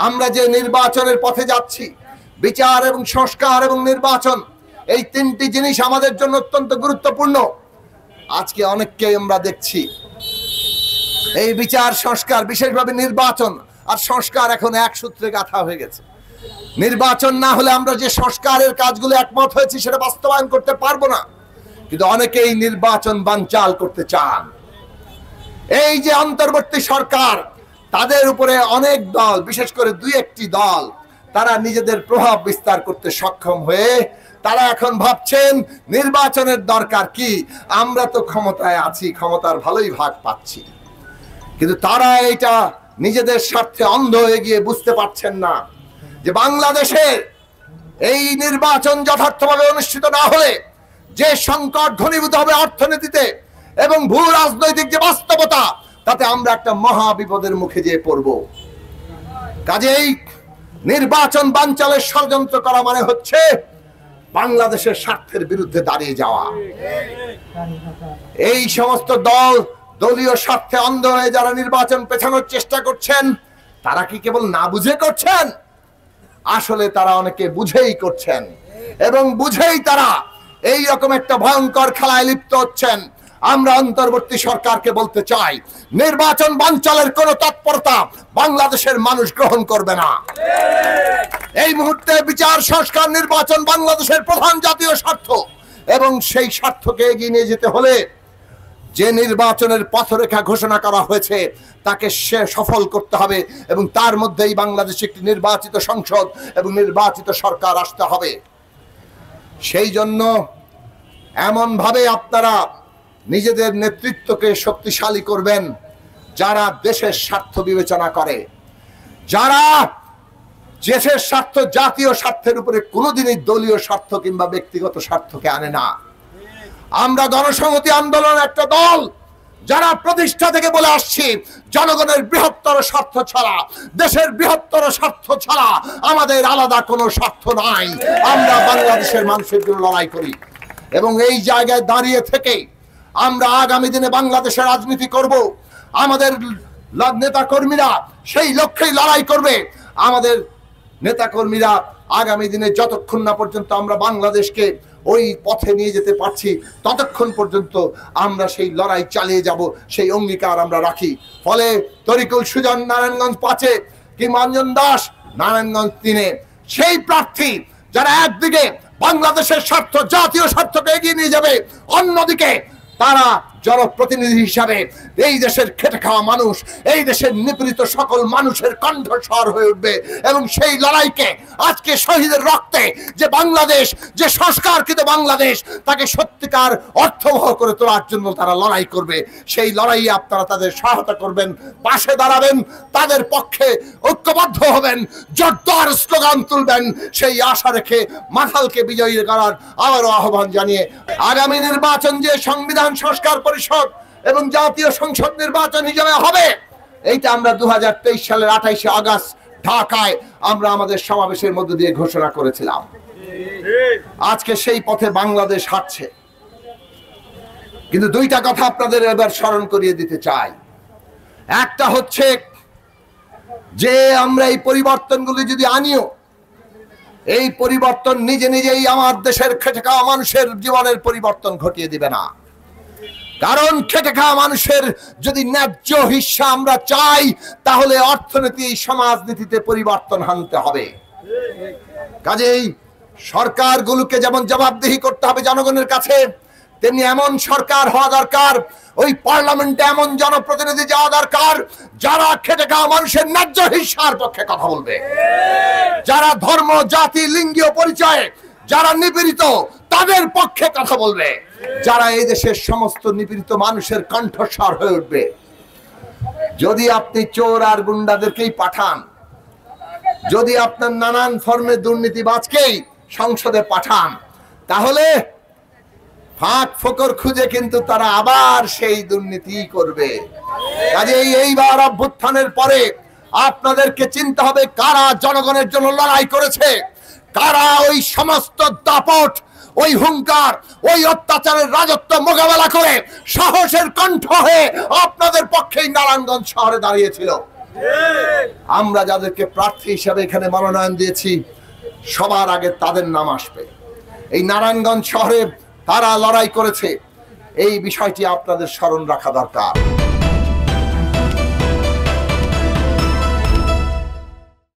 আমরা যে নির্বাচনের পথে যাচ্ছি, বিচার এবং সংস্কার এবং নির্বাচন, এই তিনটি জিনিস আমাদের জন্য অত্যন্ত গুরুত্বপূর্ণ। আজকে অনেককে আমরা দেখছি এই বিচার সংস্কার, বিশেষভাবে নির্বাচন আর সংস্কার এখন এক সূত্রে গাঁথা হয়ে গেছে। নির্বাচন না হলে আমরা যে সংস্কারের কাজগুলো একমত হয়েছি সেটা বাস্তবায়ন করতে পারবো না। কিন্তু অনেকেই নির্বাচন বানচাল করতে চান। এই যে অন্তর্বর্তী সরকার, তাদের উপরে অনেক দল, বিশেষ করে দুই একটি দল, তারা নিজেদের প্রভাব বিস্তার করতে সক্ষম হয়ে তারা এখন ভাবছেন নির্বাচনের দরকার কি, আমরা তো ক্ষমতায় আছি, ক্ষমতার ভালোই ভাগ পাচ্ছি। কিন্তু তারা এটা নিজেদের স্বার্থে অন্ধ হয়ে গিয়ে বুঝতে পারছেন না যে বাংলাদেশে এই নির্বাচন যথার্থভাবে অনুষ্ঠিত না হলে যে সংকট ঘনীভূত হবে অর্থনীতিতে এবং ভূ রাজনৈতিক যে বাস্তবতা, তাতে আমরা একটা মহা বিপদের মুখে যেয়ে পড়ব। কাজেই নির্বাচন বানচালের ষড়যন্ত্র করা মানে হচ্ছে বাংলাদেশের স্বার্থের বিরুদ্ধে দাঁড়িয়ে যাওয়া। এই সমস্ত দল দলীয় স্বার্থে অন্ধ হয়ে যারা নির্বাচন পেছানোর চেষ্টা করছেন, তারা কি কেবল না বুঝে করছেন? আসলে তারা অনেকে বুঝেই করছেন এবং বুঝেই তারা এই রকম একটা ভয়ঙ্কর খেলায় লিপ্ত হচ্ছেন। আমরা অন্তর্বর্তী সরকারকে বলতে চাই, নির্বাচন বানচালের কোন তৎপরতা বাংলাদেশের মানুষ গ্রহণ করবে না। এই মুহূর্তে বিচার সংস্কার নির্বাচন বাংলাদেশের প্রধান জাতীয় স্বার্থ এবং সেই স্বার্থকে এগিয়ে নিয়ে যেতে হলে যে নির্বাচনের পথরেখা ঘোষণা করা হয়েছে তাকে সফল করতে হবে এবং তার মধ্যেই বাংলাদেশে একটি নির্বাচিত সংসদ এবং নির্বাচিত সরকার আসতে হবে। সেই জন্য এমন ভাবে আপনারা নিজেদের নেতৃত্বকে শক্তিশালী করবেন যারা দেশের স্বার্থ বিবেচনা করে, যারা দেশের স্বার্থ, জাতীয় স্বার্থের উপরে কোনোদিনই দলীয় স্বার্থ কিংবা ব্যক্তিগত স্বার্থকে আনে না। আমরা গণসংহতি আন্দোলন একটা দল যারা প্রতিষ্ঠা থেকে বলে আসছি, জনগণের বৃহত্তর স্বার্থ ছাড়া, দেশের বৃহত্তর স্বার্থ ছাড়া আমাদের আলাদা কোনো স্বার্থ নাই। আমরা বাংলাদেশের মানুষের জন্য লড়াই করি এবং এই জায়গায় দাঁড়িয়ে থেকে আমরা আগামী দিনে বাংলাদেশের রাজনীতি করব। আমাদের নেতাকর্মীরা সেই লক্ষ্যেই লড়াই করবে। আমাদের নেতাকর্মীরা আগামী দিনে যতক্ষণ না পর্যন্ত আমরা বাংলাদেশকে ওই পথে নিয়ে যেতে পারছি, ততক্ষণ পর্যন্ত আমরা সেই লড়াই চালিয়ে যাব, সেই অঙ্গীকার আমরা রাখি। ফলে তরিকুল সুজন নারায়ণগঞ্জ 5-এ কিংবা অঞ্জন দাস নারায়ণগঞ্জ 3-এ সেই প্রার্থী যারা একদিকে বাংলাদেশের স্বার্থ, জাতীয় স্বার্থকে এগিয়ে নিয়ে যাবে, অন্যদিকে তারা জনপ্রতিনিধি হিসাবে এই দেশের খেটে খাওয়া মানুষ, এই দেশের নিপীড়িত সকল মানুষের কণ্ঠস্বর হয়ে উঠবে এবং সেই লড়াইকে আজকে শহীদের রক্তে যে বাংলাদেশ, যে সংস্কারকৃত বাংলাদেশ, তাকে সত্যিকার অর্থবহ করে তোলার জন্য তারা লড়াই করবে। সেই লড়াইয়ে আপনারা তাদের সহায়তা করবেন, পাশে দাঁড়াবেন, তাদের পক্ষে ঐক্যবদ্ধ হবেন, জোরদার স্লোগান তুলবেন। সেই আশা রেখে মাথালকে বিজয়ী করার আবারও আহ্বান জানিয়ে আগামী নির্বাচন যে সংবিধান সংস্কার পরিষদ এবং জাতীয় সংসদ নির্বাচন হিসেবে হবে, এইটা আমরা 2023 সালের 28শে আগস্ট ঢাকায় আমরা আমাদের সমাবেশের মধ্য দিয়ে ঘোষণা করেছিলাম। আজকে সেই পথে বাংলাদেশ হাঁটছে। কিন্তু দুইটা কথা আপনাদের এবার স্মরণ করিয়ে দিতে চাই। একটা হচ্ছে যে আমরা এই পরিবর্তনগুলি যদি আনিও, এই পরিবর্তন নিজে নিজেই আমার দেশের খেটে খাওয়া মানুষের জীবনের পরিবর্তন ঘটিয়ে দিবে না। কারণ খেটে খাওয়া মানুষের যদি ন্যায্য হিস্সা আমরা চাই, তাহলে অর্থনীতি, সমাজনীতিতে পরিবর্তন আনতে হবে। কাজেই সরকারগুলোকে যেমন জবাবদিহি করতে হবে জনগণের কাছে, তেমনি এমন সরকার হওয়া দরকার, ওই পার্লামেন্টে এমন জনপ্রতিনিধি যাওয়া দরকার যারা খেটে খাওয়া মানুষের ন্যায্য হিস্সার পক্ষে কথা বলবে, যারা ধর্ম, জাতি, লিঙ্গীয় পরিচয়ে যারা নিপীড়িত তাদের পক্ষে কথা বলবে, যারা এই দেশের সমস্ত নিপীড়িত মানুষের কণ্ঠস্বর হয়ে উঠবে। যদি আপনি চোর আর গুন্ডাদেরকেই পাঠান, যদি আপনার নানান ফর্মের দুর্নীতিবাজকেই সংসদে পাঠান, তাহলে ফাঁক ফোকর খুঁজে কিন্তু তারা আবার সেই দুর্নীতি করবে। কাজেই এইবার অভ্যুত্থানের পরে আপনাদেরকে চিন্তা হবে কারা জনগণের জন্য লড়াই করেছে, কারা ওই সমস্ত দাপট, ওই হুঙ্কার, ওই অত্যাচারের রাজত্ব মোকাবেলা করে সাহসের কণ্ঠ হয়ে আপনাদের পক্ষেই নারায়ণগঞ্জ শহরে দাঁড়িয়েছিল। আমরা যাদেরকে প্রার্থী হিসেবে এখানে মনোনয়ন দিয়েছি সবার আগে তাদের নাম আসবে। এই নারায়ণগঞ্জ শহরে তারা লড়াই করেছে, এই বিষয়টি আপনাদের স্মরণ রাখা দরকার।